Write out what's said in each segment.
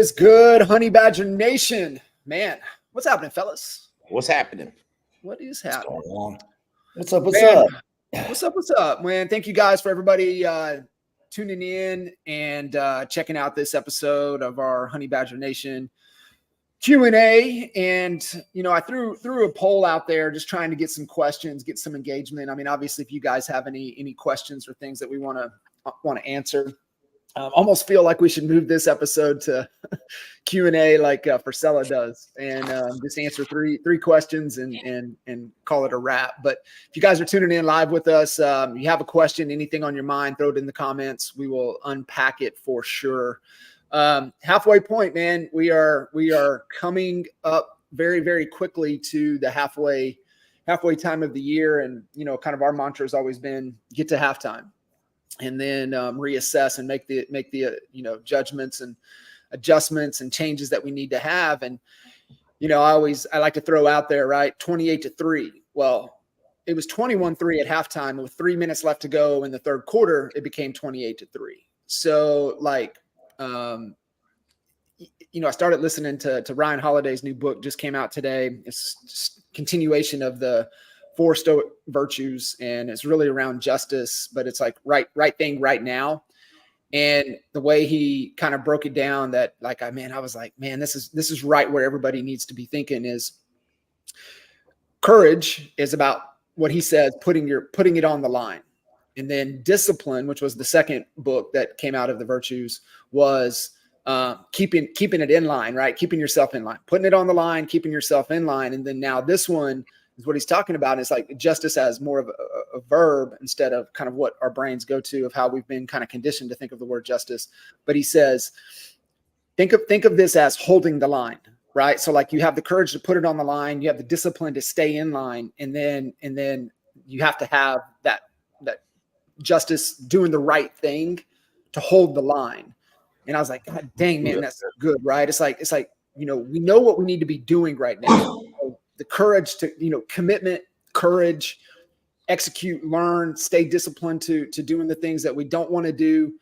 is good, Honey Badger Nation? Man, what's happening, fellas? What's happening? What is happening? What's up? What's up? What's up, man? Thank you guys for everybody tuning in and checking out this episode of our Honey Badger Nation Q&A. And, you know, I threw a poll out there just trying to get some questions, get some engagement. I mean, obviously, if you guys have any questions or things that we want to answer, almost feel like we should move this episode to Q&A like Priscilla does, and just answer three questions and call it a wrap. But if you guys are tuning in live with us, you have a question, anything on your mind, throw it in the comments. We will unpack it for sure. Halfway point, man. We are coming up very, very quickly to the halfway time of the year, and you know, kind of our mantra has always been get to halftime and then reassess and make the you know, judgments and adjustments and changes that we need to have. And you know, I like to throw out there, right, 28-3. Well, it was 21-3 at halftime. With 3 minutes left to go in the third quarter, it became 28-3. So like, you know, I started listening to Ryan Holiday's new book, just came out today. It's just continuation of the 4 Stoic virtues, and it's really around justice, but it's like right thing right now. And the way he kind of broke it down, that like, I was like, man, this is right where everybody needs to be thinking. Is courage is about what he says, putting it on the line. And then discipline, which was the second book that came out of the virtues, was keeping it in line, right? Keeping yourself in line, putting it on the line, keeping yourself in line. And then now this one is what he's talking about. It's like justice as more of a verb instead of kind of what our brains go to of how we've been kind of conditioned to think of the word justice. But he says, think of this as holding the line, right? So like you have the courage to put it on the line, you have the discipline to stay in line, and then you have to have that justice, doing the right thing to hold the line. And I was like, God dang, man, that's good, right? It's like, you know, we know what we need to be doing right now. The courage to, you know, commitment, courage, execute, learn, stay disciplined to doing the things that we don't want to do,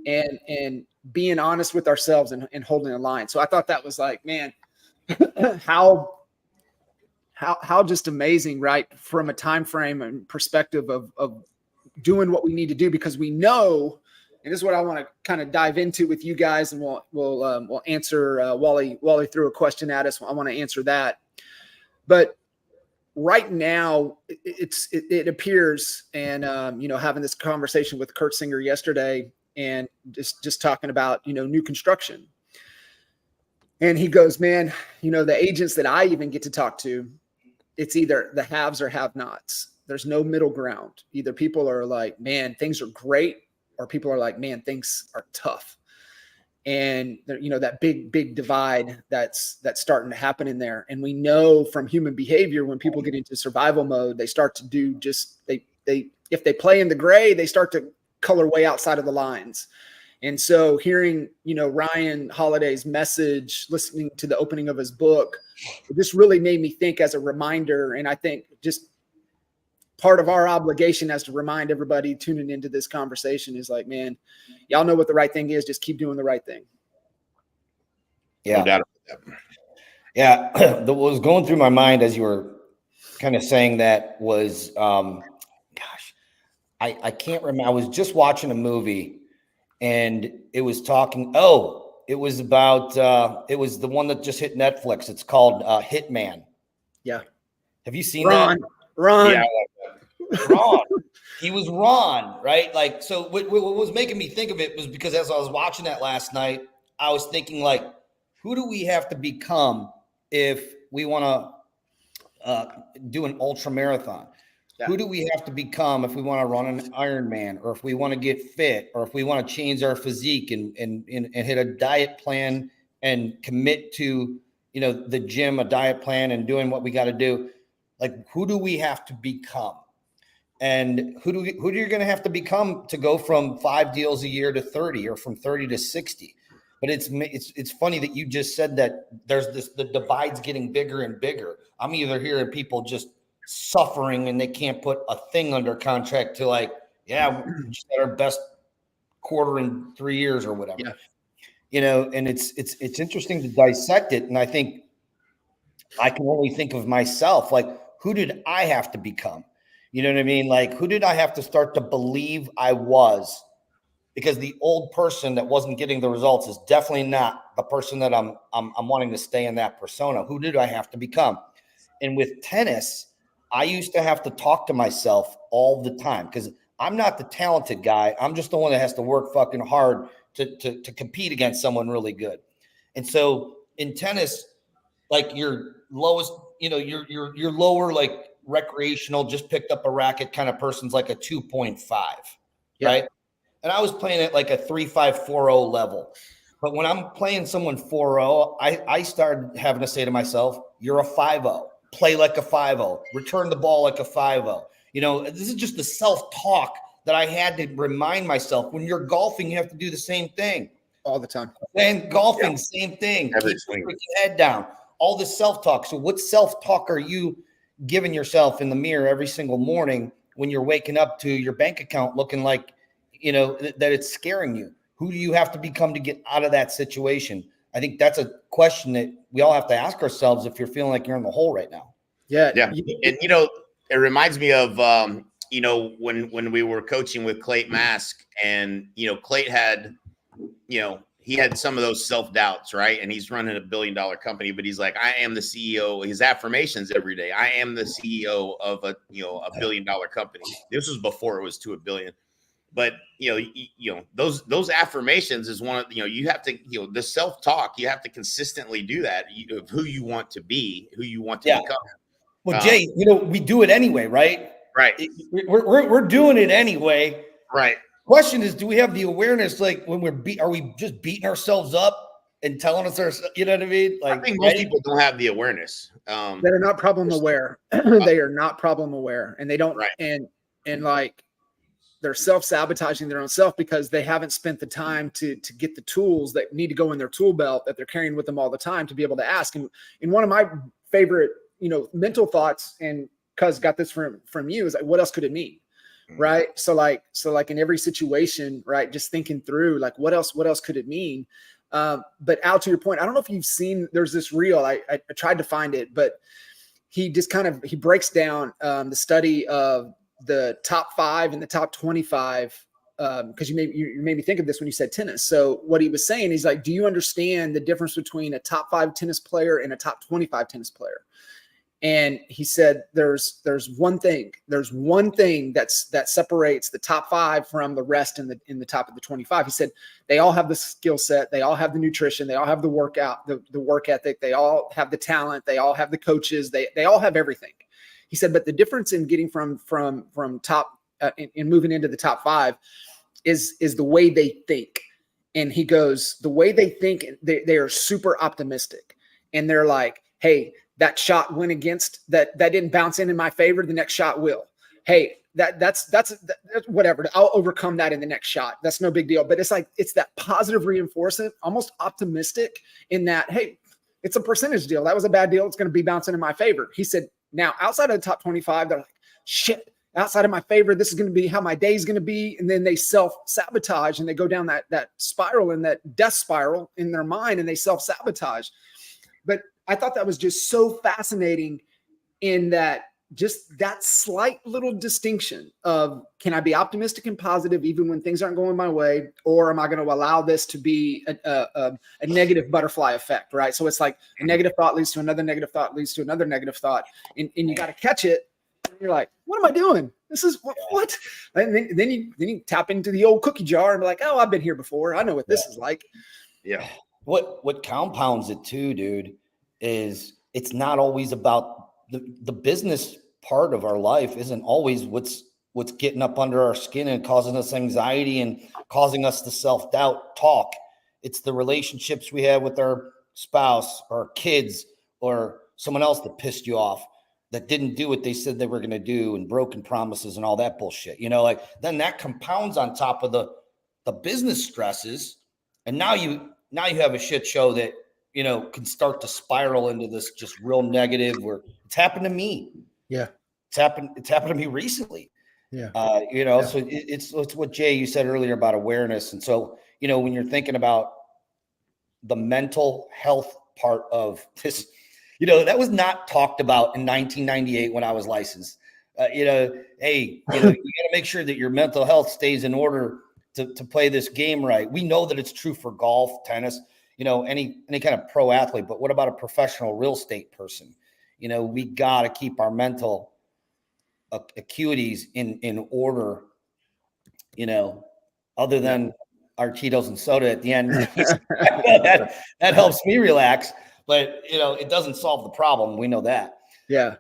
and being honest with ourselves and holding a line. So I thought that was like, man, how just amazing, right? From a time frame and perspective of doing what we need to do, because we know, and this is what I want to kind of dive into with you guys, and we'll answer. Wally threw a question at us. I want to answer that. But right now, it appears, and you know, having this conversation with Kurt Singer yesterday, and just talking about, you know, new construction, and he goes, man, you know, the agents that I even get to talk to, it's either the haves or have-nots. There's no middle ground. Either people are like, man, things are great, or people are like, man, things are tough. And you know, that big divide that's starting to happen in there. And we know from human behavior, when people get into survival mode, they start to do just if they play in the gray, they start to color way outside of the lines. And so hearing, you know, Ryan Holiday's message, listening to the opening of his book, it just really made me think as a reminder. And I think just part of our obligation as to remind everybody tuning into this conversation is like, man, y'all know what the right thing is. Just keep doing the right thing. Yeah. No doubt about that. Yeah. What was going through my mind as you were kind of saying that was, I can't remember. I was just watching a movie and it was talking. Oh, it was about, it was the one that just hit Netflix. It's called Hitman. Yeah. Have you seen Ron? that? Ron. Yeah. Ron. He was Ron, right? Like, so what was making me think of it was because as I was watching that last night, I was thinking, like, who do we have to become if we want to do an ultra marathon? Yeah. Who do we have to become if we want to run an Ironman, or if we want to get fit, or if we want to change our physique and hit a diet plan and commit to, you know, the gym, a diet plan, and doing what we got to do? Like, who do we have to become? And who do you going to have to become to go from 5 deals a year to 30, or from 30 to 60? But it's funny that you just said that the divide's getting bigger and bigger. I'm either hearing people just suffering and they can't put a thing under contract to, like, yeah, we just had our best quarter in 3 years or whatever. Yeah. you know, and it's interesting to dissect it. And I think I can only think of myself, like, who did I have to become? You know what I mean? Like, who did I have to start to believe I was? Because the old person that wasn't getting the results is definitely not the person that I'm wanting to stay in that persona. Who did I have to become? And with tennis, I used to have to talk to myself all the time because I'm not the talented guy. I'm just the one that has to work fucking hard to compete against someone really good. And so in tennis, like your lowest, you know, your lower, like recreational, just picked up a racket kind of person's like a 2.5, right? And I was playing at like a 3.540 level. But when I'm playing someone 4-0, I started having to say to myself, you're a 5-0. Play like a 5-0. Return the ball like a 5-0. You know, this is just the self-talk that I had to remind myself. When you're golfing, you have to do the same thing. All the time. And golfing, same thing. Keep your head down. All this self-talk. So what self-talk are you giving yourself in the mirror every single morning when you're waking up to your bank account looking like, you know, that it's scaring you? Who do you have to become to get out of that situation? I think that's a question that we all have to ask ourselves if you're feeling like you're in the hole right now. Yeah. And, you know, it reminds me of, you know, when we were coaching with Clayton Mask, and, you know, Clayton had, you know, he had some of those self-doubts, right? And he's running $1 billion company, but he's like, I am the CEO. His affirmations every day. I am the CEO of a, you know, $1 billion company. This was before it was to $1 billion. But, you know, those affirmations is one of, you know, you have to, you know, the self-talk, you have to consistently do that of who you want to be, who you want to become. Well, Jay, you know, we do it anyway, right? Right. We're doing it anyway. Right. Question is, do we have the awareness, like when are we just beating ourselves up and telling us you know what I mean? Like, I think most people don't have the awareness. They're not problem aware. They are not problem aware, and they don't, and like, they're self-sabotaging their own self because they haven't spent the time to get the tools that need to go in their tool belt that they're carrying with them all the time to be able to ask. And one of my favorite, you know, mental thoughts, and Cuz got this from you, is like, what else could it mean? Right. So like in every situation, right, just thinking through, like, what else could it mean? But Al, to your point, I don't know if you've seen, there's this reel, I tried to find it, but he just he breaks down the study of the top 5 and the top 25, because you made me think of this when you said tennis. So what he was saying, he's like, do you understand the difference between a top 5 tennis player and a top 25 tennis player? And he said, there's one thing that separates the top 5 from the rest in the top of the 25. He said, they all have the skill set, they all have the nutrition, they all have the workout, the work ethic, they all have the talent, they all have the coaches, they all have everything. He said, but the difference in getting from top and moving into the top 5 is the way they think. And he goes, the way they think, they are super optimistic, and they're like, hey, that shot went against that didn't bounce in my favor. The next shot will. Hey, that's whatever. I'll overcome that in the next shot. That's no big deal. But it's like, it's that positive reinforcement, almost optimistic in that, hey, it's a percentage deal. That was a bad deal. It's going to be bouncing in my favor. He said, now outside of the top 25, they're like, shit, outside of my favor, this is going to be how my day is going to be. And then they self-sabotage, and they go down that spiral, and that death spiral in their mind, and they self-sabotage. But I thought that was just so fascinating, in that, just that slight little distinction of, can I be optimistic and positive even when things aren't going my way, or am I going to allow this to be a negative butterfly effect, right? So it's like a negative thought leads to another negative thought leads to another negative thought, and you got to catch it. And you're like, what am I doing? This is what? And then you tap into the old cookie jar and be like, oh, I've been here before. I know what this is like. Yeah. What compounds it too, dude, is it's not always about the business part of our life. Isn't always what's getting up under our skin and causing us anxiety and causing us the self-doubt talk. It's the relationships we have with our spouse or our kids or someone else that pissed you off, that didn't do what they said they were going to do, and broken promises and all that bullshit. You know, like, then that compounds on top of the business stresses. And now you have a shit show that, you know, can start to spiral into this just real negative, where it's happened to me. Yeah. It's happened to me recently. Yeah. You know, so it's what Jay, you said earlier about awareness. And so, you know, when you're thinking about the mental health part of this. You know, that was not talked about in 1998 when I was licensed. You know, hey, you know, you got to make sure that your mental health stays in order to play this game right. We know that it's true for golf, tennis, you know, any kind of pro athlete. But what about a professional real estate person? You know, we got to keep our mental acuities in order, you know, other than our Cheetos and soda at the end. that helps me relax, but you know, it doesn't solve the problem. We know that. Yeah.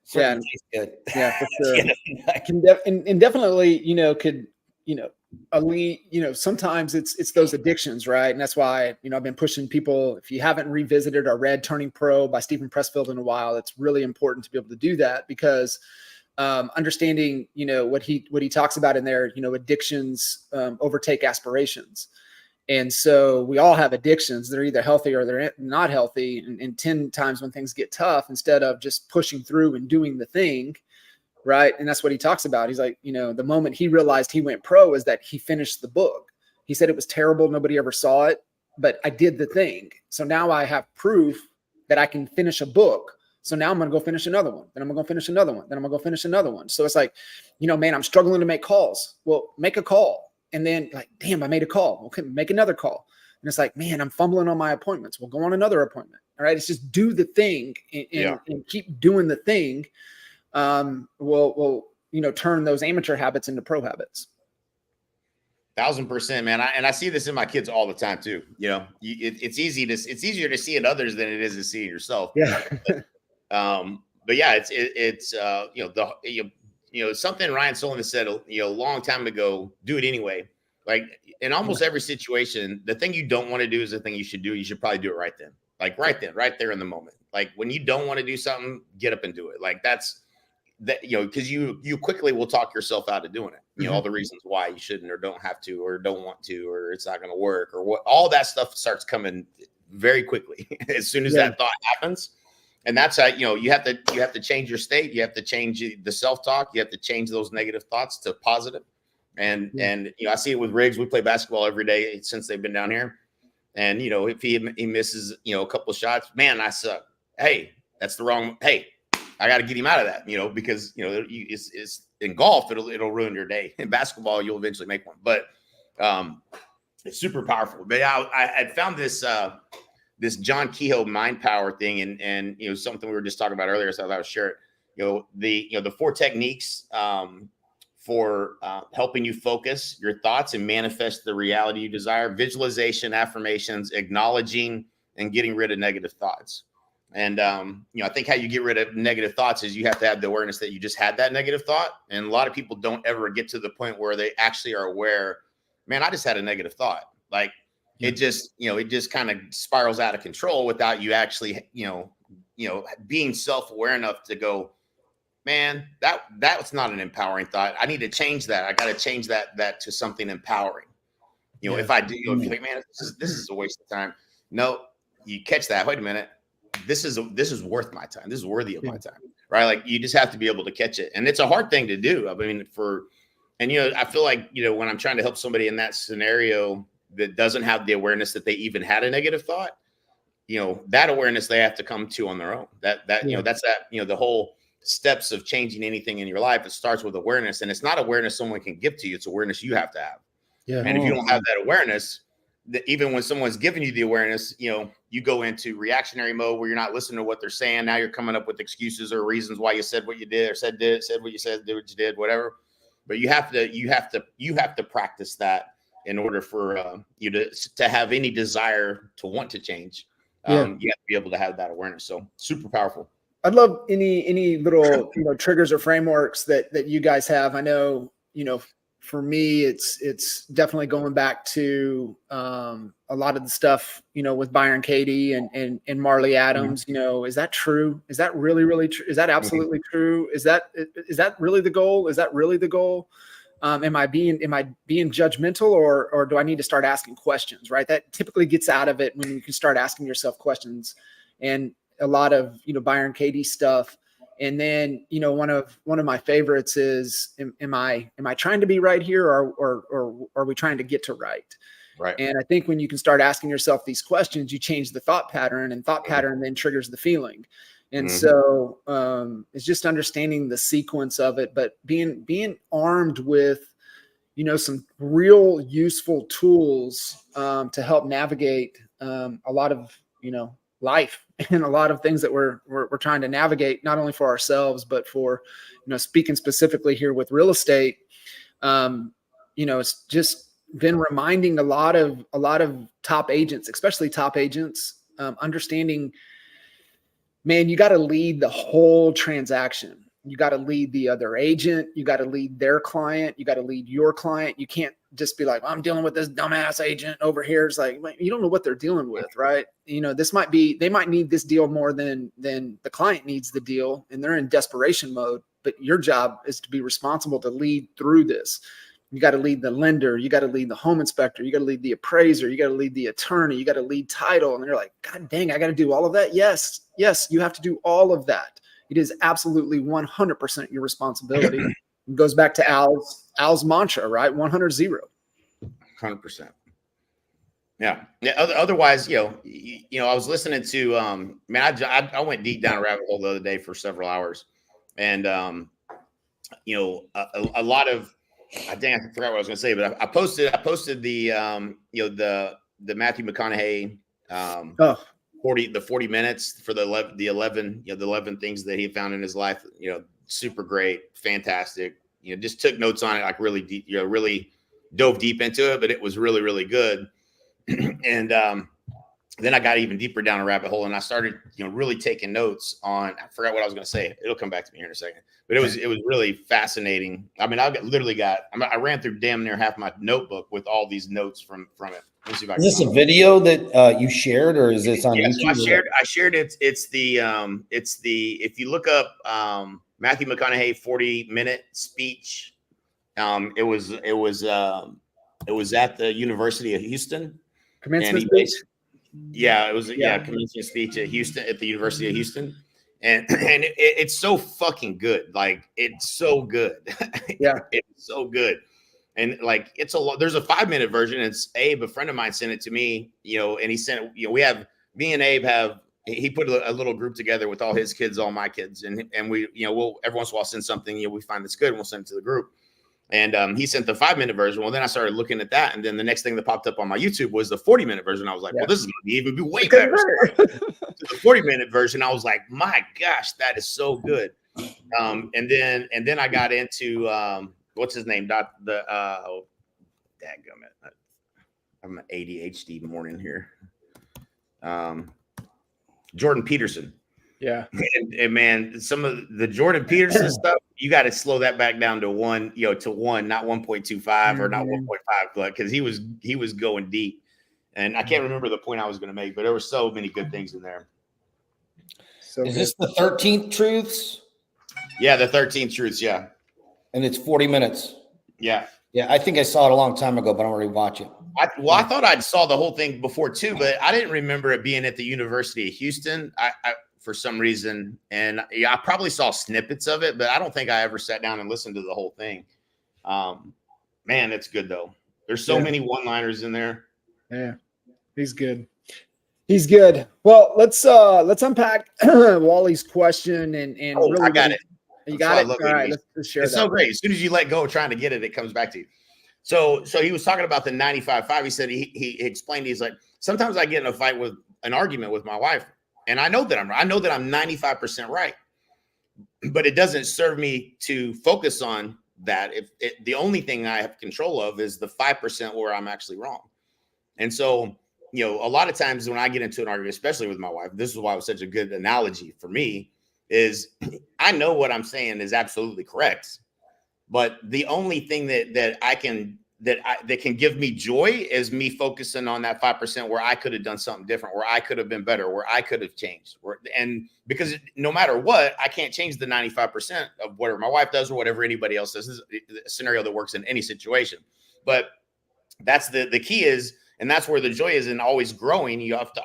Certainly tastes good. Yeah, for sure. And definitely, you know, could, you know, you know, sometimes it's those addictions, right? And that's why, you know, I've been pushing people. If you haven't revisited or read Turning Pro by Stephen Pressfield in a while, it's really important to be able to do that, because understanding, you know, what he talks about in there, you know, addictions overtake aspirations. And so we all have addictions. They're either healthy or they're not healthy. And 10 times when things get tough, instead of just pushing through and doing the thing, right? And that's what he talks about. He's like, you know, the moment he realized he went pro is that he finished the book. He said it was terrible. Nobody ever saw it, but I did the thing. So now I have proof that I can finish a book. So now I'm going to go finish another one. Then I'm going to go finish another one. Then I'm going to go finish another one. So it's like, you know, man, I'm struggling to make calls. Well, make a call. And then like, damn, I made a call. Okay, make another call. And it's like, man, I'm fumbling on my appointments. We'll go on another appointment. All right. It's just do the thing and keep doing the thing. Will you know, turn those amateur habits into pro habits. 1000%, man. I see this in my kids all the time too. You know, it's easier to see in others than it is to see in yourself. Yeah. But yeah, it's you know, you know, something Ryan Sullivan said, you know, a long time ago, do it anyway. Like in almost every situation, the thing you don't want to do is the thing you should do. You should probably do it right then. Like right there in the moment. Like when you don't want to do something, get up and do it. Like that's that, you know, because you quickly will talk yourself out of doing it. You know, all the reasons why you shouldn't or don't have to or don't want to or it's not going to work or what, all that stuff starts coming very quickly as soon as that thought happens. And that's how, you know, you have to change your state. You have to change the self-talk. You have to change those negative thoughts to positive. And you know, I see it with Riggs. We play basketball every day since they've been down here. And, you know, if he misses, you know, a couple of shots, man, I suck. Hey, that's the wrong. Hey, I got to get him out of that, you know, because, you know, it's in golf, it'll ruin your day. In basketball, you'll eventually make one. But it's super powerful. But I had found this this John Kehoe mind power thing, and you know, something we were just talking about earlier, so I thought I would share it. You know, the 4 techniques for helping you focus your thoughts and manifest the reality you desire: visualization, affirmations, acknowledging, and getting rid of negative thoughts. And you know, I think how you get rid of negative thoughts is you have to have the awareness that you just had that negative thought. And a lot of people don't ever get to the point where they actually are aware, man, I just had a negative thought. Like it just, you know, it just kind of spirals out of control without you actually, you know, being self-aware enough to go, man, that's not an empowering thought. I need to change that. I got to change that to something empowering. You know, if I do, you know, if you're like, man, this is a waste of time. No, you catch that. Wait a minute. This is worth my time. This is worthy of my time, right? Like you just have to be able to catch it. And it's a hard thing to do. I mean, you know, I feel like, you know, when I'm trying to help somebody in that scenario that doesn't have the awareness that they even had a negative thought, you know, that awareness they have to come to on their own. You know, that's that, you know, the whole steps of changing anything in your life. It starts with awareness, and it's not awareness someone can give to you. It's awareness you have to have. Yeah. And if you don't have that awareness, that even when someone's giving you the awareness, you know, you go into reactionary mode where you're not listening to what they're saying. Now you're coming up with excuses or reasons why you said what you did or said what you said, did what you did, whatever. But you have to practice that in order for you to have any desire to want to change. You have to be able to have that awareness. So super powerful. I'd love any little, you know, triggers or frameworks that you guys have. I know, you know, for me, it's definitely going back to a lot of the stuff, you know, with Byron Katie and Marley Adams. You know, is that true? Is that really true? Is that absolutely true? Is that really the goal? Is that really the goal? Am I being judgmental, or do I need to start asking questions? Right, that typically gets out of it when you can start asking yourself questions. And a lot of, you know, Byron Katie stuff. And then, you know, one of my favorites is, am I trying to be right here, or are we trying to get to right? Right. And I think when you can start asking yourself these questions, you change the thought pattern, and thought pattern then triggers the feeling. And so it's just understanding the sequence of it, but being armed with, you know, some real useful tools to help navigate a lot of, you know, life and a lot of things that we're trying to navigate, not only for ourselves, but for, you know, speaking specifically here with real estate. You know, it's just been reminding a lot of top agents, especially top agents, understanding, man, you got to lead the whole transaction. You got to lead the other agent. You got to lead their client. You got to lead your client. You can't just be like, I'm dealing with this dumbass agent over here. It's like, you don't know what they're dealing with, right? You know, they might need this deal more than the client needs the deal, and they're in desperation mode. But your job is to be responsible to lead through this. You got to lead the lender. You got to lead the home inspector. You got to lead the appraiser. You got to lead the attorney. You got to lead title. And they're like, God dang, I got to do all of that. Yes, you have to do all of that. It is absolutely 100% your responsibility. It goes back to Al's mantra, right? 100-0. 100%. Yeah. Otherwise, you know, I was listening to, I went deep down a rabbit hole the other day for several hours, and you know, a lot of, I forgot what I was going to say, but I posted the, you know, the Matthew McConaughey, 40 minutes for the 11 things that he found in his life, you know, super great, fantastic, you know, just took notes on it, like really deep, you know, really dove deep into it, but it was really, really good. And then I got even deeper down a rabbit hole, and I started, you know, really taking notes on, I forgot what I was going to say. It'll come back to me here in a second, but it was really fascinating. I mean, I ran through damn near half my notebook with all these notes from it. Let's see if I can. Is this a video that you shared, or is this on YouTube? So I shared it. It's the if you look up Matthew McConaughey 40-minute speech, it was at the University of Houston. Commencement speech. Yeah, it was commencement speech at the University of Houston. And it's so fucking good. Like, it's so good. Yeah. It's so good. And like, there's a 5-minute version. It's Abe, a friend of mine, sent it to me, you know, and he sent it, you know, me and Abe he put a little group together with all his kids, all my kids. And we, you know, we'll every once in a while send something, you know, we find that's good, and we'll send it to the group. And he sent the 5-minute version. Well, then I started looking at that. And then the next thing that popped up on my YouTube was the 40-minute version. I was like, well, this is going to even be way better. So the 40-minit version, I was like, my gosh, that is so good. And then I got into, what's his name? Dadgummit. I'm an ADHD morning here. Jordan Peterson. Yeah. And man, some of the Jordan Peterson stuff, you got to slow that back down to 1, you know, to 1, not 1.25 or not 1.5, because he was going deep. And I can't remember the point I was going to make, but there were so many good things in there. So is this the 13th Truths? Yeah, the 13th Truths, yeah. And it's 40 minutes. Yeah. Yeah, I think I saw it a long time ago, but I'm already watching. I thought I'd saw the whole thing before too, but I didn't remember it being at the University of Houston. I for some reason, and I probably saw snippets of it, but I don't think I ever sat down and listened to the whole thing. Man, it's good though. There's so many one-liners in there. Yeah, he's good. He's good. Well, let's unpack Wally's question and really, I got it. You got it. All right, let's share it's that. So great. As soon as you let go of trying to get it, it comes back to you. So he was talking about the 95.5. He said he explained, he's like, sometimes I get in an argument with my wife, and I know that I'm 95% right, but it doesn't serve me to focus on that. The only thing I have control of is the 5% where I'm actually wrong. And so, you know, a lot of times when I get into an argument, especially with my wife, this is why it was such a good analogy for me, is I know what I'm saying is absolutely correct, but the only thing that can give me joy is me focusing on that 5% where I could have done something different, where I could have been better, where I could have changed. And because no matter what, I can't change the 95% of whatever my wife does or whatever anybody else does. This is a scenario that works in any situation. But that's the key is, and that's where the joy is in always growing. You have to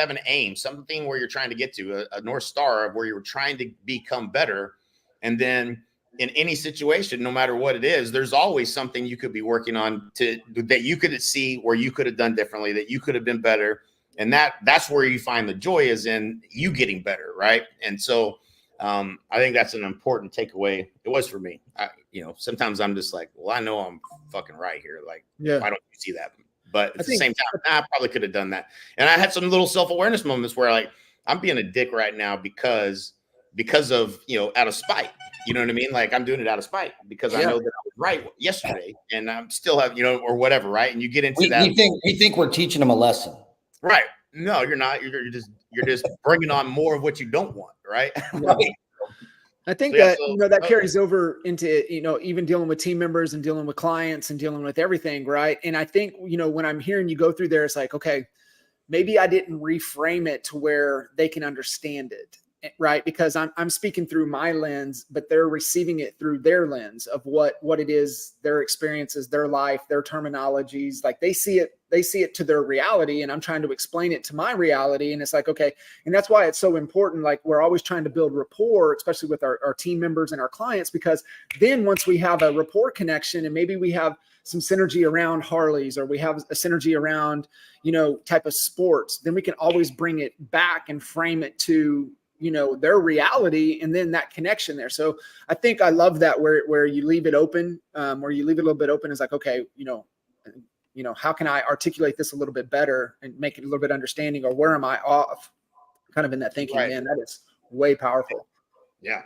have an aim, something where you're trying to get to, a North Star of where you're trying to become better. And then in any situation, no matter what it is, there's always something you could be working on that you could see where you could have done differently, that you could have been better. And that's where you find the joy, is in you getting better. Right. And so I think that's an important takeaway. It was for me. Sometimes I'm just like, well, I know I'm fucking right here. Like, why don't you see that? But at the same time, I probably could have done that. And I had some little self-awareness moments where, like, I'm being a dick right now because of, out of spite. You know what I mean? Like, I'm doing it out of spite because I know that I was right yesterday, and I'm still have, or whatever. Right. And you get into that. We think we're teaching them a lesson. Right. No, you're not. You're just bringing on more of what you don't want. Right. Right. I think that carries over into, even dealing with team members and dealing with clients and dealing with everything. Right. And I think, when I'm hearing you go through there, it's like, okay, maybe I didn't reframe it to where they can understand it. Right. Because I'm speaking through my lens, but they're receiving it through their lens of what it is, their experiences, their life, their terminologies. Like, they see it to their reality, and I'm trying to explain it to my reality. And it's like, okay. And that's why it's so important. Like, we're always trying to build rapport, especially with our team members and our clients, because then once we have a rapport connection, and maybe we have some synergy around Harleys, or we have a synergy around, type of sports, then we can always bring it back and frame it to, their reality, and then that connection there. So I think I love that where you leave it open, where you leave it a little bit open, is like, okay, how can I articulate this a little bit better and make it a little bit understanding, or where am I off? Kind of in that thinking, right. Man, that is way powerful. Yeah.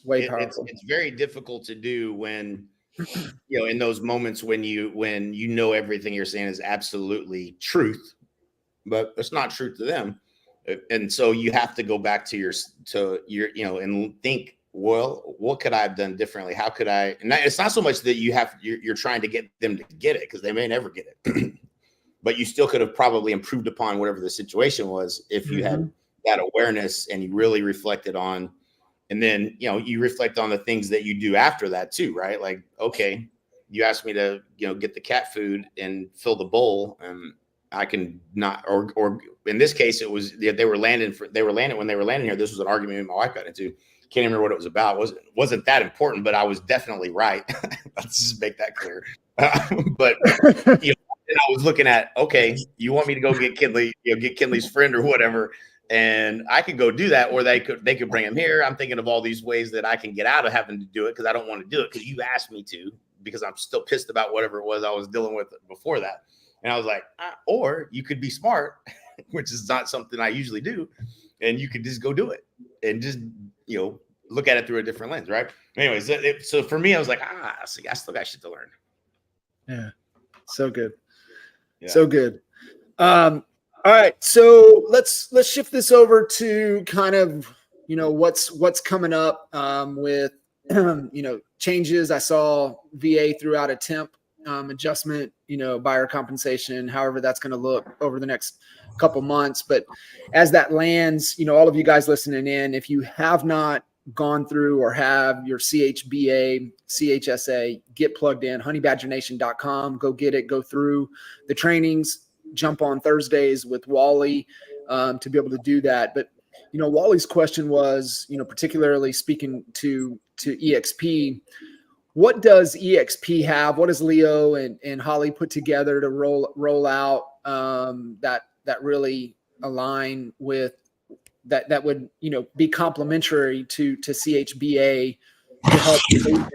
Way powerful. It's very difficult to do when, in those moments when everything you're saying is absolutely truth, but it's not truth to them. And so you have to go back to your, and think, well, what could I have done differently? How could I? And it's not so much that you're trying to get them to get it, because they may never get it, but you still could have probably improved upon whatever the situation was if you had that awareness and you really reflected on, and then, you reflect on the things that you do after that too, right? Like, okay, you asked me to, get the cat food and fill the bowl, and I can not, or in this case, it was, they were landing when they were landing here. This was an argument my wife got into. Can't remember what it was about. Wasn't that important, but I was definitely right. Let's just make that clear. But I was looking at, okay, you want me to go get Kinley, get Kinley's friend or whatever, and I could go do that, or they could bring him here. I'm thinking of all these ways that I can get out of having to do it, because I don't want to do it because you asked me to, because I'm still pissed about whatever it was I was dealing with before that. And I was like, or you could be smart, which is not something I usually do, and you could just go do it and just, look at it through a different lens, right? Anyways, so for me, I was like, see, I still got shit to learn. Yeah, so good, yeah. So good. All right, so let's shift this over to kind of what's coming up with changes. I saw VA threw out a temp adjustment, buyer compensation, however that's going to look over the next couple months. But as that lands, all of you guys listening in, if you have not gone through or have your CHBA, CHSA, get plugged in, honeybadgernation.com, go get it, go through the trainings, jump on Thursdays with Wally to be able to do that. But, Wally's question was, particularly speaking to EXP, what does EXP have? What does Leo and Holly put together to roll out that really align with that would be complementary to CHBA to help agents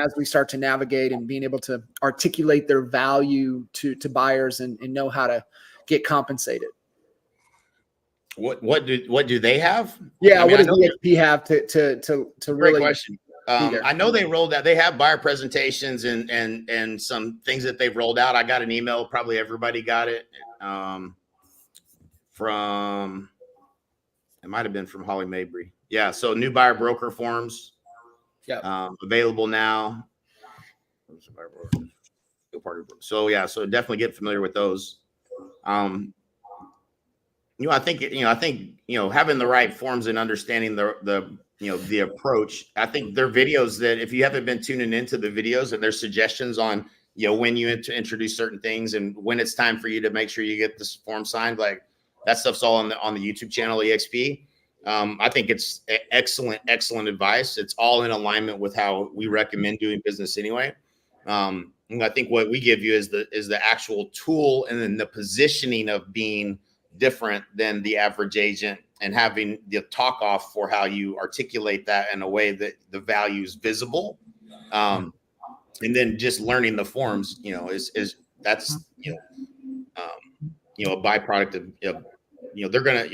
as we start to navigate and being able to articulate their value to buyers and know how to get compensated? What do they have? Yeah, what does EXP have to really? Great question. I know they rolled out. They have buyer presentations and some things that they've rolled out. I got an email. Probably everybody got it from. It might have been from Holly Mabry. Yeah. So new buyer broker forms. Yeah. Available now. So yeah. So definitely get familiar with those. I think having the right forms and understanding the approach. I think they're videos that if you haven't been tuning into the videos and there's suggestions on, when you introduce certain things and when it's time for you to make sure you get this form signed, like that stuff's all on the YouTube channel EXP. I think it's excellent advice. It's all in alignment with how we recommend doing business anyway. And I think what we give you is the actual tool, and then the positioning of being different than the average agent, and having the talk off for how you articulate that in a way that the value is visible. And then just learning the forms, is that's a byproduct of they're gonna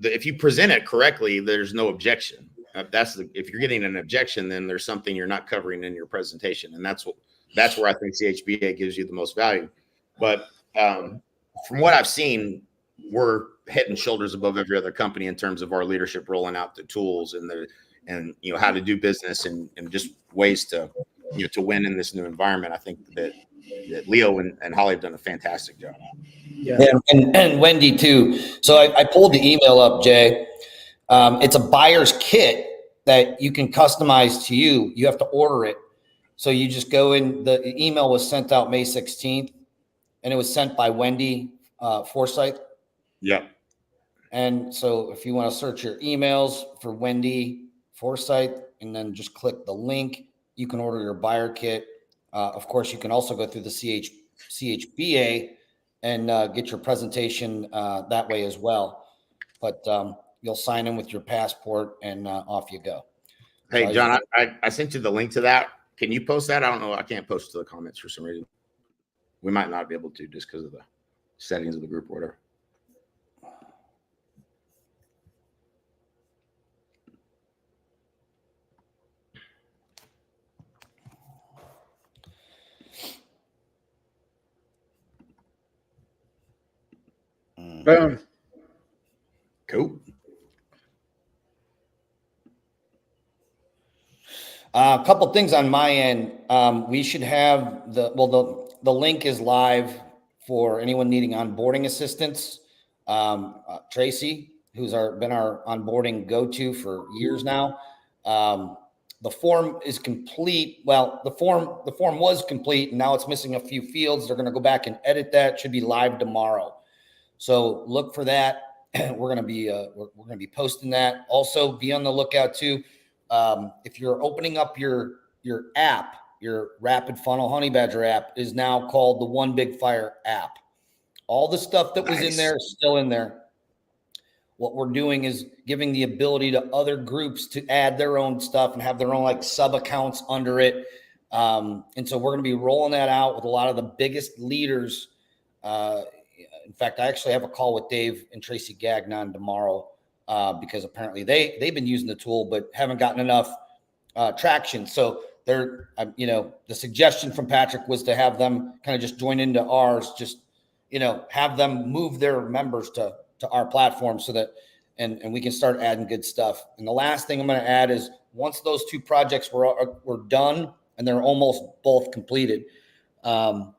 if you present it correctly, there's no objection. If you're getting an objection, then there's something you're not covering in your presentation, and that's where I think CHBA gives you the most value. But from what I've seen, we're head and shoulders above every other company in terms of our leadership rolling out the tools and how to do business and just ways to to win in this new environment. I think that Leo and Holly have done a fantastic job. Yeah, and Wendy too. So I pulled the email up, Jay. It's a buyer's kit that you can customize to you. You have to order it. So you just go in. The email was sent out May 16th, and it was sent by Wendy Forsyth. Yeah. And so if you want to search your emails for Wendy Forsyth and then just click the link, you can order your buyer kit. Of course, you can also go through the CHBA and get your presentation that way as well. But you'll sign in with your passport and off you go. Hey, John, I sent you the link to that. Can you post that? I don't know. I can't post to the comments for some reason. We might not be able to just because of the settings of the group order. Boom. Cool. A couple things on my end. We should have the link is live for anyone needing onboarding assistance. Tracy, who's been our onboarding go-to for years now. The form is complete. Well, the form was complete, and now it's missing a few fields. They're going to go back and edit that. It should be live tomorrow. So look for that. We're going to be posting that. Also, be on the lookout too. If you're opening up your app, your Rapid Funnel Honey Badger app is now called the One Big Fire app. All the stuff that was in there is still in there. What we're doing is giving the ability to other groups to add their own stuff and have their own like sub accounts under it. And so we're going to be rolling that out with a lot of the biggest leaders. In fact, I actually have a call with Dave and Tracy Gagnon tomorrow because apparently they've been using the tool but haven't gotten enough traction. So they're, the suggestion from Patrick was to have them kind of just join into ours, just, have them move their members to our platform so that, and we can start adding good stuff. And the last thing I'm going to add is once those two projects were done and they're almost both completed, I'm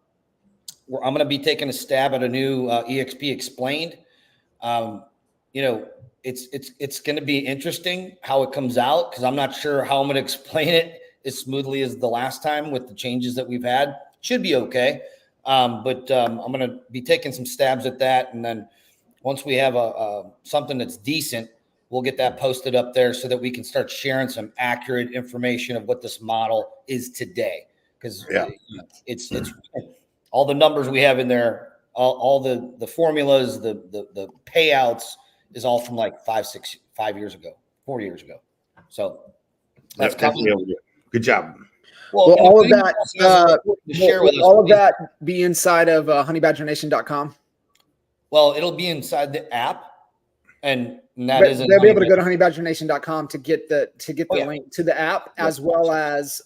going to be taking a stab at a new EXP Explained. It's going to be interesting how it comes out because I'm not sure how I'm going to explain it as smoothly as the last time with the changes that we've had. Should be okay. But I'm going to be taking some stabs at that. And then once we have something that's decent, we'll get that posted up there so that we can start sharing some accurate information of what this model is today. Because it's all the numbers we have in there, all the formulas, the payouts is all from like 4 years ago. So that's coming. Good job. Well, all of that all of that be inside of honeybadgernation.com. Well, it'll be inside the app, and that is they'll be able to go to honeybadgernation.com to get the link to the app as well as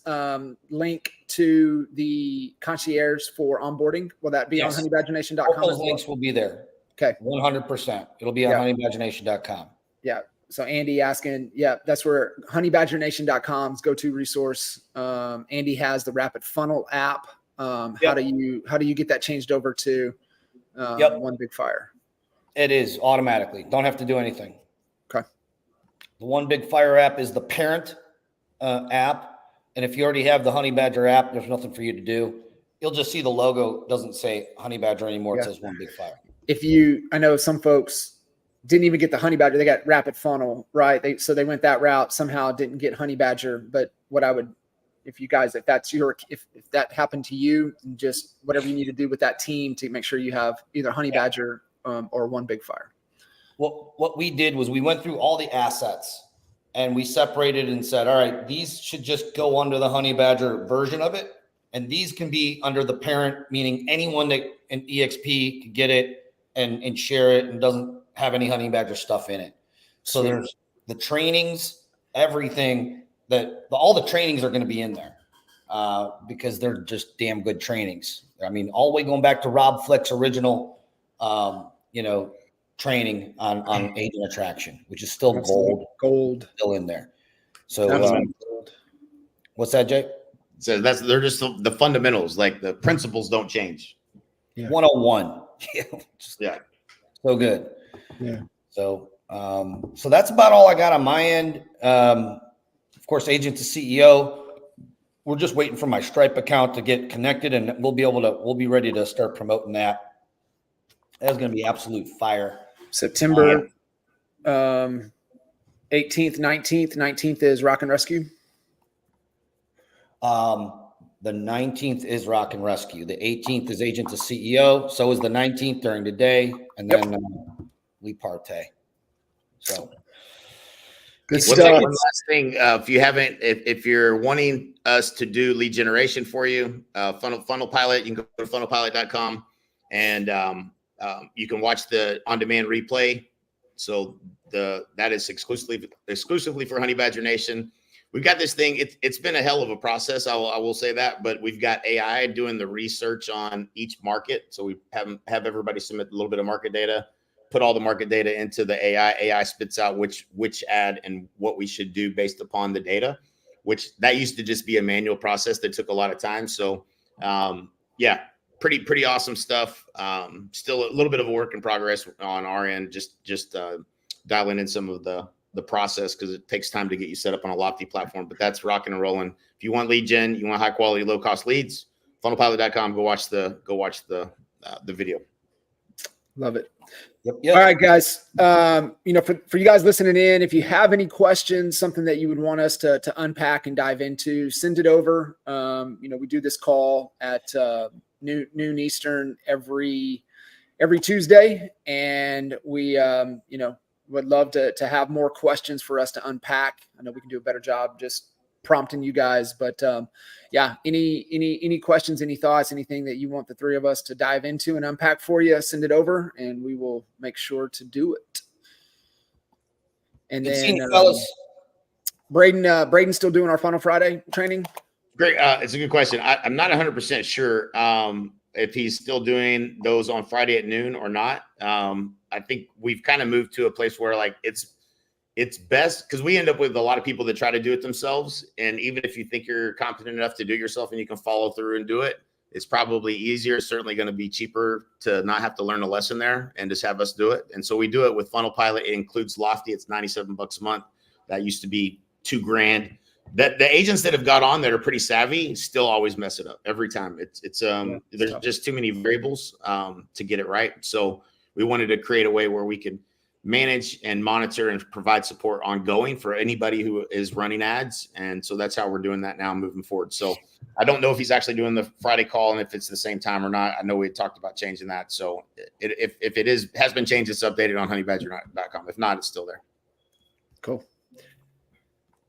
link to the concierge for onboarding. Will that be on honeybadgernation.com? Those links will be there. Okay, 100%. It'll be on honeybadgernation.com. Yeah. So Andy asking, that's where honeybadgernation.com's go-to resource. Andy has the Rapid Funnel app. How do you get that changed over to One Big Fire? It is automatically. Don't have to do anything. Okay. The One Big Fire app is the parent app. And if you already have the Honey Badger app, there's nothing for you to do. You'll just see the logo doesn't say Honey Badger anymore. It says One Big Fire. I know some folks didn't even get the honey badger. They got rapid funnel, right? So they went that route, somehow didn't get honey badger. But what I would, if that happened to you, just whatever you need to do with that team to make sure you have either honey badger or one big fire. Well, what we did was we went through all the assets and we separated and said, all right, these should just go under the honey badger version of it. And these can be under the parent, meaning anyone that in EXP can get it and share it and doesn't have any honey badger stuff in it. So there's the trainings, everything all the trainings are going to be in there because they're just damn good trainings. I mean, all the way going back to Rob Flick's original, training on agent attraction, which is still gold still in there. So what's that, Jay? So they're just the fundamentals, like the principles don't change. 101. Yeah. So good. Yeah. So that's about all I got on my end. Of course, agent to CEO. We're just waiting for my Stripe account to get connected, and we'll be ready to start promoting that. That's going to be absolute fire. September 18th, 19th. 19th is Rock and Rescue. The 19th is Rock and Rescue. The 18th is agent to CEO. So is the 19th during the day, and then we partay. So good one stuff. last thing, if you're wanting us to do lead generation for you, Funnel Pilot, you can go to funnelpilot.com and you can watch the on-demand replay. So that is exclusively for Honey Badger Nation. We've got this thing. It's been a hell of a process. I will say that, but we've got AI doing the research on each market. So we have everybody submit a little bit of market data, put all the market data into the AI. AI spits out which ad and what we should do based upon the data, which that used to just be a manual process that took a lot of time. So pretty awesome stuff. Still a little bit of a work in progress on our end, just dialing in some of the process because it takes time to get you set up on a lofty platform, but that's rocking and rolling. If you want lead gen, you want high quality, low cost leads, funnelpilot.com, go watch the video. Love it. Yep. All right, guys. For you guys listening in, if you have any questions, something that you would want us to unpack and dive into, send it over. We do this call at noon Eastern every Tuesday, and we would love to have more questions for us to unpack. I know we can do a better job just prompting you guys, but any questions, any thoughts, anything that you want the three of us to dive into and unpack for you, send it over and we will make sure to do it. And then fellas. Braden's still doing our Funnel Friday training. Great. It's a good question. I'm not 100% sure if he's still doing those on Friday at noon or not. I think we've kind of moved to a place where like it's best because we end up with a lot of people that try to do it themselves. And even if you think you're competent enough to do it yourself and you can follow through and do it, it's probably easier. It's certainly going to be cheaper to not have to learn a lesson there and just have us do it. And so we do it with Funnel Pilot. It includes Lofty. It's $97 a month. That used to be $2,000. That the agents that have got on that are pretty savvy still always mess it up every time. There's just too many variables to get it right. So we wanted to create a way where we could manage and monitor and provide support ongoing for anybody who is running ads. And so that's how we're doing that now moving forward. So I don't know if he's actually doing the Friday call and if it's the same time or not. I know we had talked about changing that. So if it has been changed, it's updated on honeybadger.com. If not, it's still there. Cool.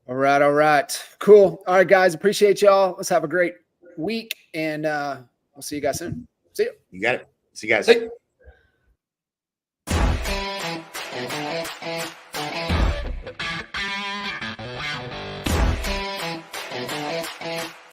All right. Cool. All right, guys. Appreciate y'all. Let's have a great week and we'll see you guys soon. See you. You got it. See you guys. Hey.